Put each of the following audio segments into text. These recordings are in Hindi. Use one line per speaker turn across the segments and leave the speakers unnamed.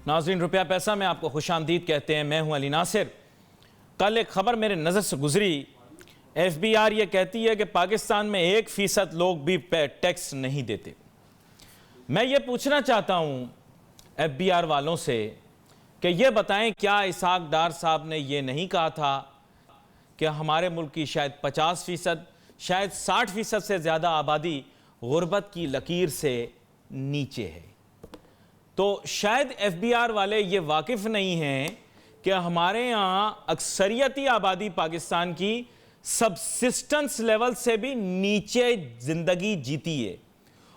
नाज़रीन, रुपया पैसा में आपको खुशामदीद कहते हैं। मैं हूं अली नासिर। कल एक खबर मेरे नज़र से गुजरी। FBR ये कहती है कि पाकिस्तान में 1% लोग भी टैक्स नहीं देते। मैं ये पूछना चाहता हूं FBR वालों से कि ये बताएं, क्या इसहाक डार साहब ने ये नहीं कहा था कि हमारे मुल्क की शायद 50%, शायद 60% से ज़्यादा आबादी गुर्बत की लकीर से नीचे है? तो शायद FBR वाले ये वाकिफ नहीं हैं कि हमारे यहाँ अक्सरियती आबादी पाकिस्तान की सबसिस्टेंस लेवल से भी नीचे जिंदगी जीती है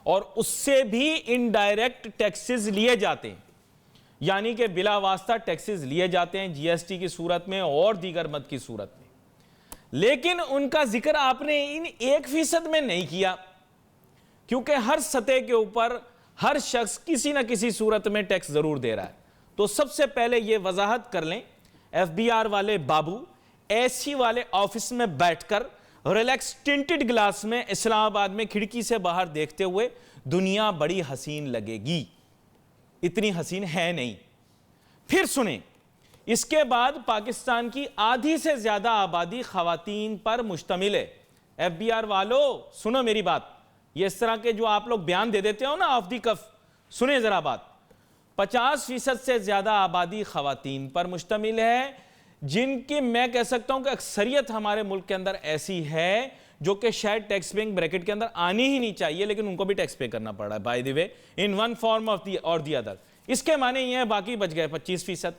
और उससे भी इनडायरेक्ट टैक्सेस लिए जाते हैं, यानी कि बिला वास्ता टैक्सेस लिए जाते हैं GST की सूरत में और दीगर मद की सूरत में। लेकिन उनका जिक्र आपने इन 1% में नहीं किया, क्योंकि हर सतह के ऊपर हर शख्स किसी ना किसी सूरत में टैक्स जरूर दे रहा है। तो सबसे पहले यह वजाहत कर लें, FBR वाले बाबू AC वाले ऑफिस में बैठकर रिलैक्स टिंटेड ग्लास में इस्लामाबाद में खिड़की से बाहर देखते हुए दुनिया बड़ी हसीन लगेगी, इतनी हसीन है नहीं। फिर सुने, इसके बाद पाकिस्तान की आधी से ज्यादा आबादी खवातीन पर मुश्तमिल है। FBR वालों सुनो मेरी बात, ये इस तरह के जो आप लोग बयान दे देते हो ना ऑफ दी कफ, सुने जरा बात। 50% से ज्यादा आबादी खवातीन पर मुश्तमिल है, जिनकी मैं कह सकता हूं कि अक्सरियत हमारे मुल्क के अंदर ऐसी है जो कि शायद टैक्स पेइंग ब्रैकेट के अंदर आनी ही नहीं चाहिए, लेकिन उनको भी टैक्स पे करना पड़ रहा है by the way, in one form of the और दी अदर। इसके माने ये है बाकी बच गए 25%।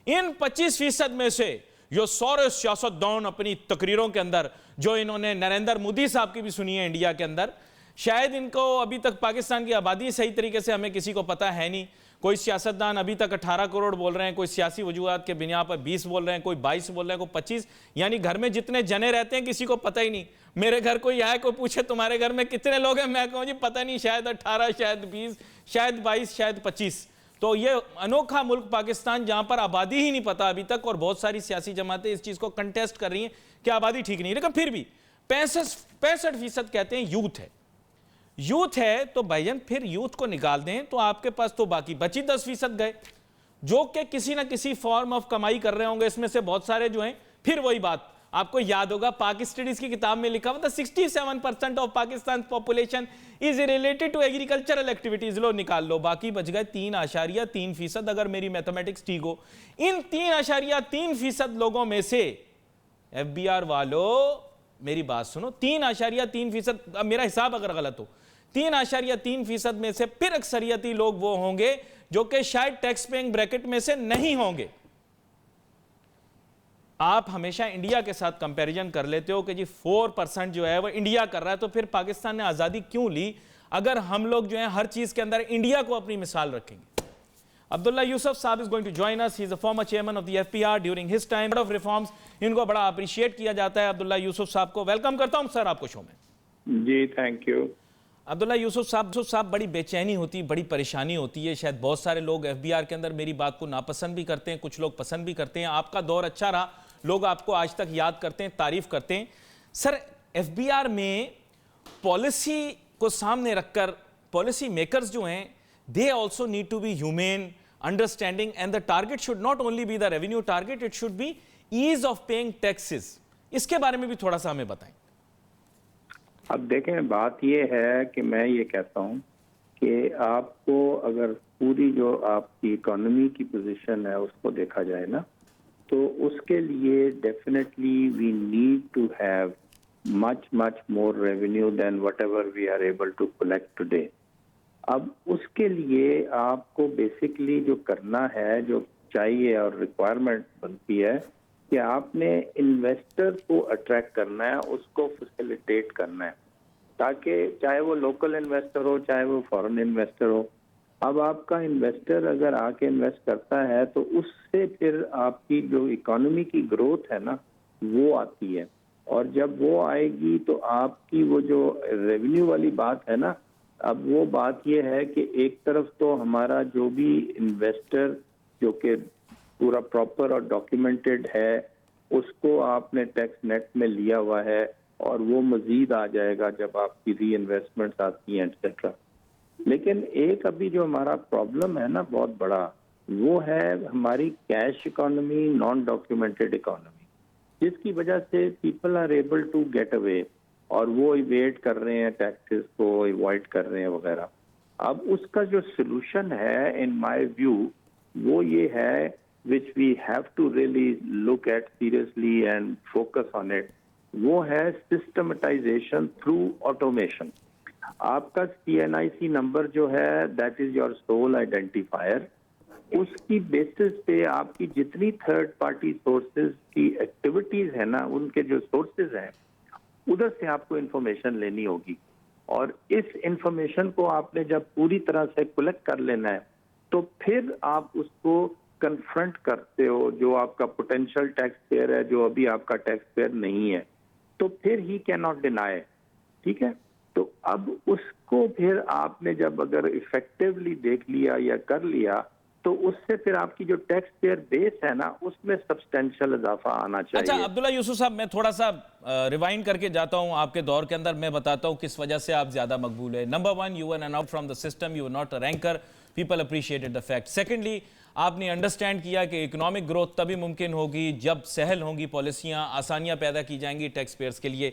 इन 25% में से जो सारे सियासतदान अपनी तकरीरों के अंदर, जो इन्होंने नरेंद्र मोदी साहब की भी सुनी है इंडिया के अंदर, शायद इनको अभी तक पाकिस्तान की आबादी सही तरीके से हमें किसी को पता है नहीं। कोई सियासतदान अभी तक 18 करोड़ बोल रहे हैं, कोई सियासी वजूहात के बिना पर 20 बोल रहे हैं, कोई 22 बोल रहे हैं, कोई 25, यानी घर में जितने जने रहते हैं किसी को पता ही नहीं। मेरे घर कोई आए, कोई पूछे तुम्हारे घर में कितने लोग हैं, मैं कहूँ जी पता नहीं, शायद 18, शायद 20, शायद 22, शायद 25। तो ये अनोखा मुल्क पाकिस्तान, जहां पर आबादी ही नहीं पता अभी तक, और बहुत सारी सियासी जमातें इस चीज को कंटेस्ट कर रही हैं कि आबादी ठीक नहीं, लेकिन फिर भी 65% कहते हैं यूथ है। यूथ है तो भाईजान फिर यूथ को निकाल दें तो आपके पास तो बाकी बची 10% गए, जो कि किसी ना किसी फॉर्म ऑफ कमाई कर रहे होंगे। इसमें से बहुत सारे जो हैं, फिर वही बात आपको याद होगा, पाक स्टडीज की किताब में लिखा हुआ था 67% of Pakistan population is related to agricultural activities. लो निकाल लो, बाकी बच गए 3.3%। अगर मेरी मैथमेटिक्स ठीक हो, इन 3.3% लोगों में से FBR वालों मेरी बात सुनो, 3.3%, अब मेरा हिसाब अगर गलत हो, 3.3% में से फिर अक्सरियती लोग वो होंगे जो कि शायद टैक्स पेइंग ब्रैकेट में से नहीं होंगे। आप हमेशा इंडिया के साथ कंपैरिजन कर लेते हो कि जी 4% जो है वो इंडिया कर रहा है, तो फिर पाकिस्तान ने आजादी क्यों ली अगर हम लोग जो है हर चीज के अंदर इंडिया को अपनी मिसाल रखेंगे? Abdullah Yusuf साहब is going to join us. He is a former chairman of the FPR during his time of reforms. इनको बड़ा अप्रिशिएट किया जाता है। अब्दुल्ला यूसुफ साहब को वेलकम करता हूं सर आपको शो में।
जी थैंक यू।
अब्दुल्ला यूसुफ साहब बड़ी बेचैनी होती, बड़ी परेशानी होती है। शायद बहुत सारे लोग FBR के अंदर मेरी बात को नापसंद भी करते हैं, कुछ लोग पसंद भी करते हैं। आपका दौर अच्छा रहा, लोग आपको आज तक याद करते हैं, तारीफ करते हैं। सर FBR में पॉलिसी को सामने रखकर पॉलिसी मेकर्स जो हैं, they also need to be humane, understanding, and the target should not only be the revenue target, it should be ease of paying taxes. इसके बारे में भी थोड़ा सा हमें बताएं।
अब देखें, बात ये है कि मैं ये कहता हूँ कि आपको अगर पूरी जो आपकी इकोनॉमी की पोजीशन है उसको देखा जाए ना, तो उसके लिए definitely we need to have much more revenue than whatever we are able to collect today. अब उसके लिए आपको बेसिकली जो करना है, जो चाहिए और रिक्वायरमेंट बनती है कि आपने इन्वेस्टर को अट्रैक्ट करना है, उसको फैसिलिटेट करना है, ताकि चाहे वो लोकल इन्वेस्टर हो चाहे वो फॉरेन इन्वेस्टर हो। अब आपका इन्वेस्टर अगर आके इन्वेस्ट करता है तो उससे फिर आपकी जो इकोनॉमी की ग्रोथ है ना वो आती है, और जब वो आएगी तो आपकी वो जो रेवेन्यू वाली बात है ना, अब वो बात ये है कि एक तरफ तो हमारा जो भी इन्वेस्टर जो कि पूरा प्रॉपर और डॉक्यूमेंटेड है उसको आपने टैक्स नेट में लिया हुआ है, और वो मजीद आ जाएगा जब आपकी री इन्वेस्टमेंट्स आती हैं एक्सेट्रा। लेकिन एक अभी जो हमारा प्रॉब्लम है ना बहुत बड़ा, वो है हमारी cash economy, non documented economy, जिसकी वजह से people are able to get away और वो इवेट कर रहे हैं, टैक्सेस को अवॉइड कर रहे हैं वगैरह। अब उसका जो सोल्यूशन है इन माय व्यू वो ये है, which we have to really look at seriously and focus on it, वो है सिस्टमेटाइजेशन थ्रू ऑटोमेशन। आपका CNIC नंबर जो है that is your sole identifier, उसकी बेसिस पे आपकी जितनी थर्ड पार्टी सोर्सेज की एक्टिविटीज है ना, उनके जो सोर्सेज हैं उधर से आपको इंफॉर्मेशन लेनी होगी, और इस इंफॉर्मेशन को आपने जब पूरी तरह से कलेक्ट कर लेना है तो फिर आप उसको कन्फ्रंट करते हो, जो आपका पोटेंशियल टैक्स पेयर है, जो अभी आपका टैक्स पेयर नहीं है, तो फिर ही कैन नॉट डिनाई। ठीक है, तो अब उसको फिर आपने जब अगर इफेक्टिवली देख लिया या कर लिया तो उससे फिर आपकी जो टैक्स पेयर बेस है ना उसमें सब्सटेंशियल इजाफा आना चाहिए।
अच्छा अब्दुल्ला यूसुफ साहब, मैं थोड़ा सा रिवाइंड करके जाता हूं आपके दौर के अंदर, मैं बताता हूं किस वजह से आप ज्यादा मकबूल है। Number 1, you were N out from the system, you were not a ranker, people appreciated the fact. Secondly, आपने अंडरस्टैंड किया कि इकोनॉमिक ग्रोथ तभी मुमकिन होगी जब सहल होंगी पॉलिसियां, आसानियां पैदा की जाएंगी टैक्स पेयर्स के लिए,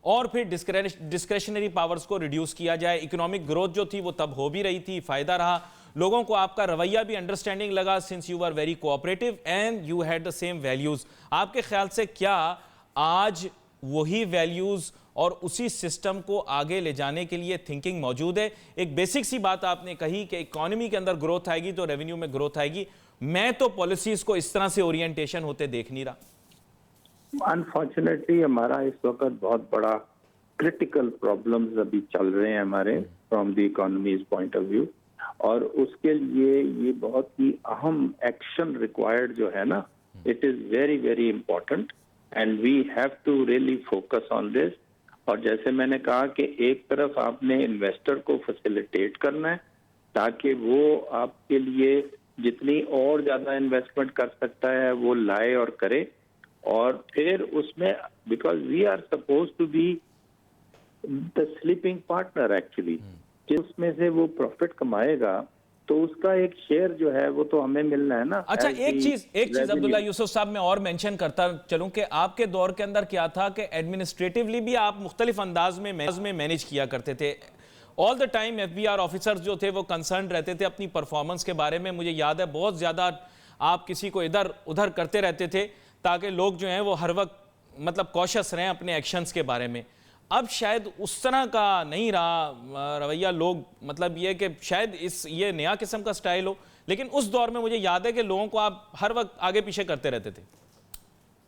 और फिर डिस्क्रेशनरी पावर्स को रिड्यूस किया जाए। इकोनॉमिक ग्रोथ जो थी वो तब हो भी रही थी, फायदा रहा, लोगों को आपका रवैया भी अंडरस्टैंडिंग लगा, since you are very cooperative and you had the same values. आपके ख्याल से क्या आज वही वैल्यूज और उसी सिस्टम को आगे ले जाने के लिए थिंकिंग मौजूद है? एक बेसिक सी बात आपने कही कि इकोनॉमी के अंदर ग्रोथ आएगी तो रेवेन्यू में ग्रोथ आएगी, मैं तो पॉलिसीज को इस तरह से ओरिएंटेशन होते देख नहीं रहा।
अनफॉर्चुनेटली हमारा इस वक्त बहुत बड़ा क्रिटिकल प्रॉब्लम्स अभी चल रहे हैं हमारे from the economies point of view, और उसके लिए ये बहुत ही अहम एक्शन रिक्वायर्ड जो है ना, it is very very important and we have to really focus on this. और जैसे मैंने कहा कि एक तरफ आपने इन्वेस्टर को फैसिलिटेट करना है ताकि वो आपके लिए जितनी और ज्यादा इन्वेस्टमेंट कर सकता है वो लाए और करे, और फिर उसमें because we are suppose to be the sleeping partner actually, जिसमें से वो प्रॉफिट कमाएगा तो उसका एक शेयर जो है वो तो हमें मिलना है ना।
अच्छा, एक चीज अब्दुल्ला यूसुफ साहब मैं और मेंशन करता चलूं कि आपके दौर के अंदर क्या था कि एडमिनिस्ट्रेटिवली भी आप मुख्तलिफ अंदाज में मैनेज किया करते थे। All the time FBI officers जो थे वो कंसर्न रहते थे अपनी परफॉर्मेंस के बारे में। मुझे याद है बहुत ज्यादा आप किसी को इधर उधर करते रहते थे ताकि लोग जो हैं वो हर वक्त मतलब कॉशियस रहें अपने एक्शंस के बारे में। अब शायद उस तरह का नहीं रहा रवैया, लोग मतलब ये कि शायद ये नया किस्म का स्टाइल हो, लेकिन उस दौर में मुझे याद है कि लोगों को आप हर वक्त आगे पीछे करते रहते थे।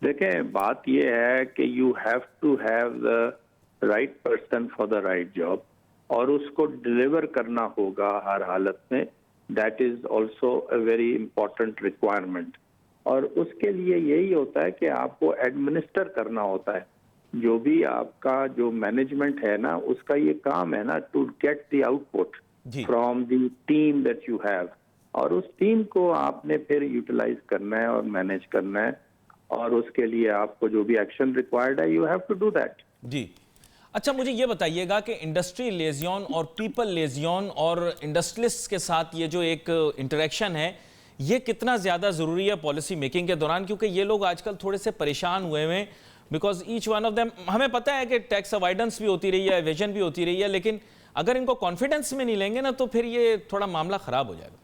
देखें, बात ये है कि you have to have the right person for the right job, और उसको डिलीवर करना होगा हर हालत में। That is also a very important requirement, और उसके लिए यही होता है कि आपको एडमिनिस्टर करना होता है। जो भी आपका जो मैनेजमेंट है ना, उसका ये काम है ना to get the output from the team that you have, और उस टीम को आपने फिर यूटिलाइज करना है और मैनेज करना है, और उसके लिए आपको जो भी एक्शन रिक्वायर्ड है you have to do that.
जी अच्छा, मुझे ये बताइएगा कि इंडस्ट्री लेजियन और पीपल लेजियन और इंडस्ट्रियलिस्ट के साथ ये जो एक इंटरेक्शन है ये कितना ज़्यादा ज़रूरी है पॉलिसी मेकिंग के दौरान, क्योंकि ये लोग आजकल थोड़े से परेशान हुए हैं because each one of them, हमें पता है कि टैक्स अवॉइडेंस भी होती रही है, एवेजन भी होती रही है, लेकिन अगर इनको कॉन्फिडेंस में नहीं लेंगे ना तो फिर ये थोड़ा मामला ख़राब हो जाएगा।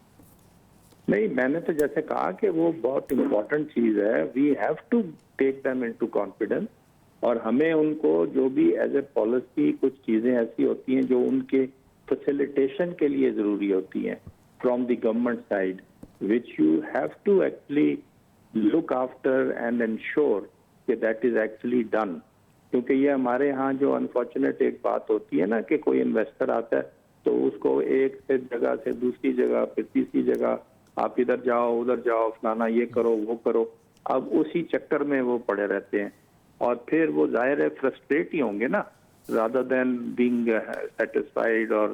नहीं, मैंने तो जैसे कहा कि वो बहुत इंपॉर्टेंट चीज़ है, we have to take them into confidence, और हमें उनको जो भी एज ए पॉलिसी कुछ चीज़ें ऐसी होती हैं जो उनके फैसिलिटेशन के लिए ज़रूरी होती हैं from the government side, which you have to actually look after and ensure कि that is actually done। क्योंकि ये हमारे यहाँ जो अनफॉर्चुनेट एक बात होती है ना कि कोई इन्वेस्टर आता है तो उसको एक से जगह से दूसरी जगह फिर तीसरी जगह, आप इधर जाओ उधर जाओ, फलाना ये करो वो करो, अब उसी चक्कर में वो पड़े रहते हैं, और फिर वो जाहिर है फ्रस्ट्रेट ही होंगे ना, rather than being satisfied or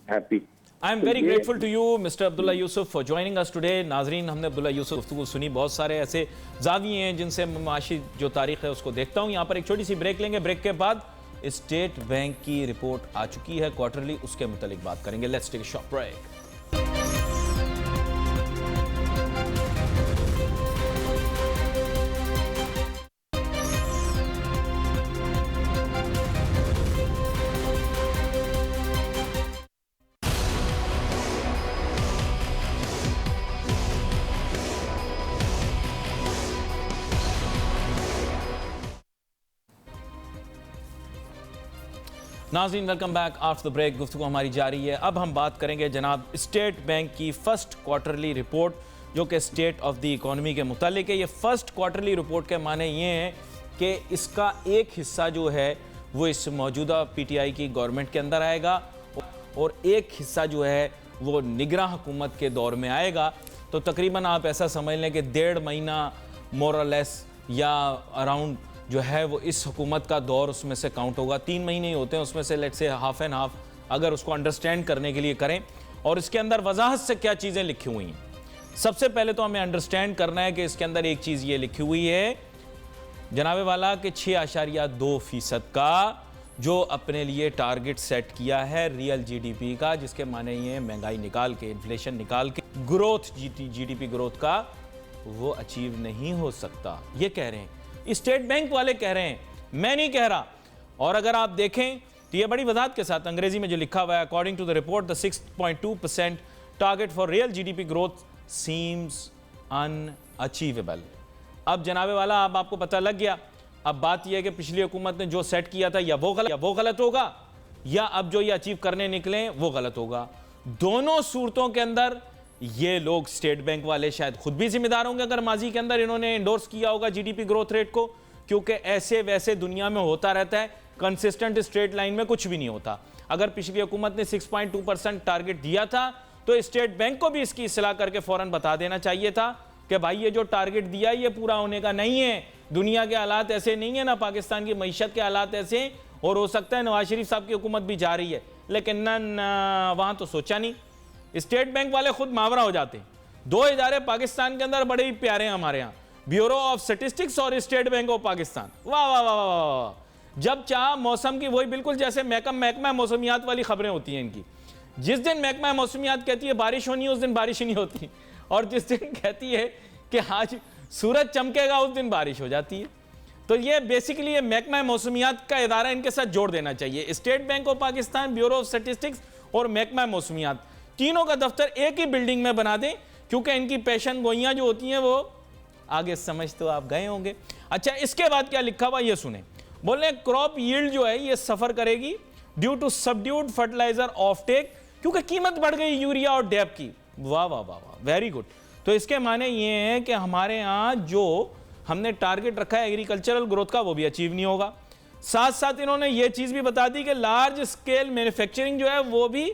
happy।
I am very grateful to you mister Abdullah Yusuf for joining us today. नाजरीन, हमने अब्दुल्ला यूसुफ गुफ्तगू सुनी, बहुत सारे ऐसे जाविये हैं जिनसे माशी जो तारीख है उसको देखता हूँ। यहाँ पर एक छोटी सी ब्रेक लेंगे, ब्रेक के बाद स्टेट बैंक की रिपोर्ट आ चुकी है क्वार्टरली, उसके मुतालिक बात करेंगे। Let's take a short break. नाज़रीन welcome back after the break. गुफ्तगू हमारी जारी है। अब हम बात करेंगे जनाब स्टेट बैंक की फर्स्ट क्वार्टरली रिपोर्ट जो कि स्टेट ऑफ द इकोनॉमी के मुतालिक है। ये फर्स्ट क्वार्टरली रिपोर्ट के माने ये हैं कि इसका एक हिस्सा जो है वो इस मौजूदा पीटीआई की गवर्नमेंट के अंदर आएगा और एक हिस्सा जो है वो निगरान हुकूमत के दौर में आएगा। तो तकरीबन आप ऐसा समझ लें कि 1.5 महीना मोर और लेस या अराउंड जो है वो इस हुकूमत का दौर उसमें से काउंट होगा। 3 महीने ही होते हैं, उसमें से let's say half and half अगर उसको अंडरस्टैंड करने के लिए करें। और इसके अंदर वजाहत से क्या चीज़ें लिखी हुई हैं। सबसे पहले तो हमें अंडरस्टैंड करना है कि इसके अंदर एक चीज़ ये लिखी हुई है जनाबे वाला कि 6.2% का जो अपने लिए टारगेट सेट किया है रियल जीडीपी का, जिसके माने ये महंगाई निकाल के, इन्फ्लेशन निकाल के ग्रोथ, जीडीपी ग्रोथ का वो अचीव नहीं हो सकता। ये कह रहे हैं, स्टेट बैंक वाले कह रहे हैं, मैं नहीं कह रहा। और अगर आप देखें तो ये बड़ी वजाहत के साथ अंग्रेजी में जो लिखा हुआ है, according to the report the 6.2% target for real GDP growth seems unachievable. अब जनाबे वाला अब आपको पता लग गया। अब बात यह है कि पिछली हुकूमत ने जो सेट किया था या वो गलत होगा या अब जो ये अचीव करने निकले वो गलत होगा। दोनों सूरतों के अंदर ये लोग स्टेट बैंक वाले शायद खुद भी जिम्मेदार होंगे अगर माजी के अंदर इन्होंने एंडोर्स किया होगा जीडीपी ग्रोथ रेट को, क्योंकि ऐसे वैसे दुनिया में होता रहता है, कंसिस्टेंट स्ट्रेट लाइन में कुछ भी नहीं होता। अगर पिछली हुकूमत ने 6.2% टारगेट दिया था तो स्टेट बैंक को भी इसकी इस्लाह करके फौरन बता देना चाहिए था कि भाई ये जो टारगेट दिया ये पूरा होने का नहीं है, दुनिया के हालात ऐसे नहीं है, ना पाकिस्तान की मईशत के हालात ऐसे, और हो सकता है नवाज शरीफ साहब की हुकूमत भी जा रही है, लेकिन ना वहाँ तो सोचा नहीं। स्टेट बैंक वाले खुद मावरा हो जाते हैं। 2 इदारे पाकिस्तान के अंदर बड़े ही प्यारे हैं हमारे यहाँ, ब्यूरो ऑफ स्टैटिस्टिक्स और स्टेट बैंक ऑफ पाकिस्तान। वाह वाह वाह वाह। जब चाह मौसम की, वही बिल्कुल जैसे महकमा मौसमियात वाली खबरें होती हैं इनकी। जिस दिन महकमा मौसमियात कहती है बारिश होनी है उस दिन बारिश ही नहीं होती, और जिस दिन कहती है कि आज सूरज चमकेगा उस दिन बारिश हो जाती है। तो ये बेसिकली ये महकमा मौसमियात का इदारा इनके साथ जोड़ देना चाहिए। State bank of Pakistan, bureau of statistics और महकमा मौसमियात, तीनों का दफ्तर एक ही बिल्डिंग में बना दें, क्योंकि इनकी पेशन गोइयां जो होती हैं वो आगे समझ तो आप गए होंगे। अच्छा, इसके बाद क्या लिखा हुआ ये सुने। बोल रहे क्रॉप यील्ड जो है ये सफर करेगी due to subdued fertilizer offtake, क्योंकि कीमत बढ़ गई यूरिया और डैप की। वाह वाह वाह वाह, वेरी गुड। तो इसके माने ये हैं कि हमारे यहाँ जो हमने टारगेट रखा है एग्रीकल्चरल ग्रोथ का वो भी अचीव नहीं होगा। साथ साथ इन्होंने ये चीज भी बता दी कि लार्ज स्केल मैन्युफैक्चरिंग जो है वो भी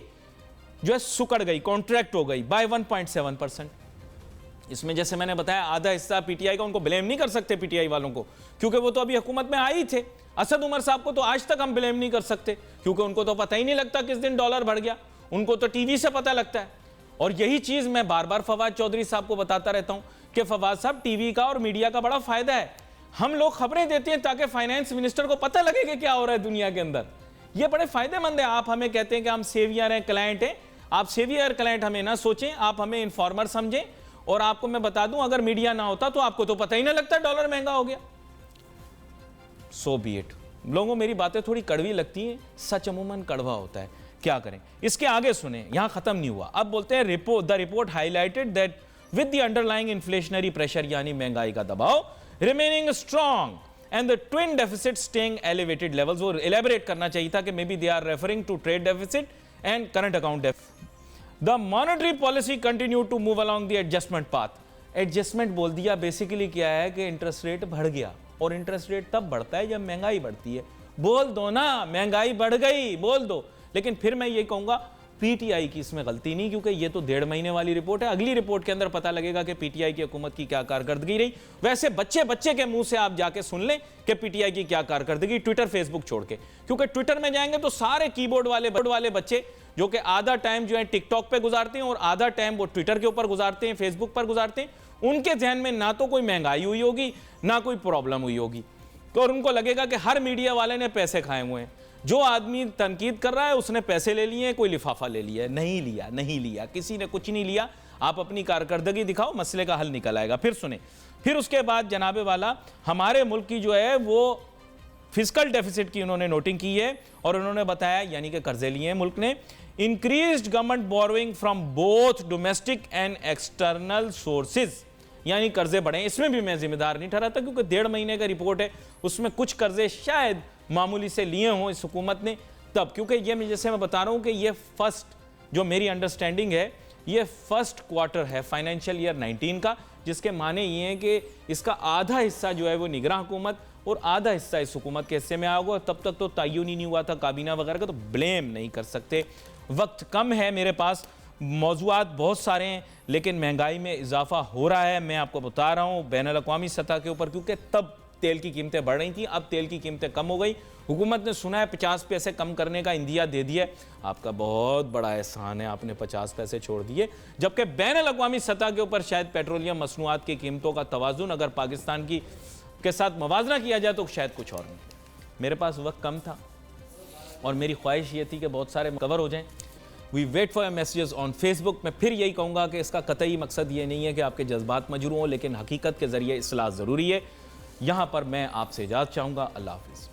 जो है सुकड़ गई, कॉन्ट्रैक्ट हो गई बाय 1.7%। इसमें जैसे मैंने बताया आधा हिस्सा पीटीआई का, उनको ब्लेम नहीं कर सकते पीटीआई वालों को, क्योंकि वो तो अभी हुकूमत में आई थे। असद उमर साहब को तो आज तक हम ब्लेम नहीं कर सकते, क्योंकि उनको तो पता ही नहीं लगता किस दिन डॉलर बढ़ गया, उनको तो टीवी से पता लगता है। और यही चीज मैं बार बार फवाद चौधरी साहब को बताता रहता हूं कि फवाद साहब, टीवी का और मीडिया का बड़ा फायदा है। हम लोग खबरें देते हैं ताकि फाइनेंस मिनिस्टर को पता लगे कि क्या हो रहा है दुनिया के अंदर। ये बड़े फायदेमंद है। आप हमें कहते हैं कि हम सेवियर हैं, क्लाइंट हैं, आप सेवियर क्लाइंट हमें ना सोचें, आप हमें इन्फॉर्मर समझें। और आपको मैं बता दूं, अगर मीडिया ना होता तो आपको तो पता ही ना लगता डॉलर महंगा हो गया। सो बी इट। लोगों मेरी बातें थोड़ी कड़वी लगती हैं, सच अमूमन कड़वा होता है, क्या करें। इसके आगे सुने, यहां खत्म नहीं हुआ। अब बोलते हैं the report highlighted that with the underlying inflationary pressure, यानी महंगाई का दबाव remaining strong and the twin deficit staying elevated levels. वो एलेबोरेट करना चाहिए था कि maybe they are referring to trade deficit and current account deficit. The monetary policy continued to move along the adjustment path. Adjustment बोल दिया, बेसिकली क्या है कि इंटरेस्ट रेट बढ़ गया, और इंटरेस्ट रेट तब बढ़ता है जब महंगाई बढ़ती है। बोल दो ना महंगाई बढ़ गई, बोल दो। लेकिन फिर मैं ये कहूंगा पीटीआई की इसमें गलती नहीं, क्योंकि ये तो 1.5 महीने वाली रिपोर्ट है। अगली रिपोर्ट के अंदर पता लगेगा कि पीटीआई की हुकूमत की क्या कारकर्दगी रही। वैसे बच्चे के मुंह से आप जाके सुन लें कि पीटीआई की क्या कारकर्दगी, ट्विटर फेसबुक छोड़ के, क्योंकि ट्विटर में जाएंगे तो सारे कीबोर्ड वाले बच्चे जो कि आधा टाइम जो है टिकटॉक पे गुजारते हैं और आधा टाइम वो ट्विटर के ऊपर गुजारते हैं, फेसबुक पर गुजारते हैं, उनके जहन में ना तो कोई महंगाई हुई होगी ना कोई प्रॉब्लम हुई होगी। तो और उनको लगेगा कि हर मीडिया वाले ने पैसे खाए हुए हैं, जो आदमी तनकीद कर रहा है उसने पैसे ले लिए, कोई लिफाफा ले लिया। नहीं लिया, किसी ने कुछ नहीं लिया। आप अपनी कारकर्दगी दिखाओ, मसले का हल निकल आएगा। फिर सुने, फिर उसके बाद जनाबे वाला हमारे मुल्क की जो है वो फिस्कल डेफिसिट की उन्होंने नोटिंग की है, और उन्होंने बताया, यानी कि कर्जे लिए हैं मुल्क ने, increased government borrowing from both domestic and external sources, यानी कर्जे बढ़े। इसमें भी मैं जिम्मेदार नहीं ठहराता, क्योंकि 1.5 महीने का रिपोर्ट है, उसमें कुछ कर्जे शायद मामूली से लिए हों इस हुकूमत ने, तब, क्योंकि ये जैसे मैं बता रहा हूं कि ये फर्स्ट, जो मेरी अंडरस्टैंडिंग है, ये फर्स्ट क्वार्टर है फाइनेंशियल ईयर 19 का, जिसके माने ये हैं कि इसका आधा हिस्सा जो है वो निगरान हुकूमत और आधा हिस्सा इस हुकूमत के हिस्से में आएगा। तब तक तो तय्युन ही नहीं हुआ था काबीना वगैरह का, तो ब्लेम नहीं कर सकते। वक्त कम है मेरे पास, मौज़ूआत बहुत सारे हैं, लेकिन महंगाई में इजाफा हो रहा है। मैं आपको बता रहा हूँ बैनुल-अक़वामी सतह के ऊपर, क्योंकि तब तेल की कीमतें बढ़ रही थी, अब तेल की कीमतें कम हो गई। हुकूमत ने सुना है 50 पैसे कम करने का इंदिया दे दिया। आपका बहुत बड़ा एहसान है, आपने 50 पैसे छोड़ दिए, जबकि बैनुल-अक़वामी सतह के ऊपर शायद पेट्रोलियम मसनूआत की कीमतों का तवाज़ुन अगर पाकिस्तान की के साथ मवाजना किया जाए तो शायद कुछ और नहीं। मेरे पास वक्त कम था और मेरी ख्वाहिश ये थी कि बहुत सारे कवर हो जाएं। We wait for your messages on Facebook. मैं फिर यही कहूँगा कि इसका कतई मकसद ये नहीं है कि आपके जज्बात मजरूह हों, लेकिन हकीकत के ज़रिए इस्लाह ज़रूरी है। यहाँ पर मैं आपसे इजाज़त चाहूँगा। अल्लाह हाफ़िज़।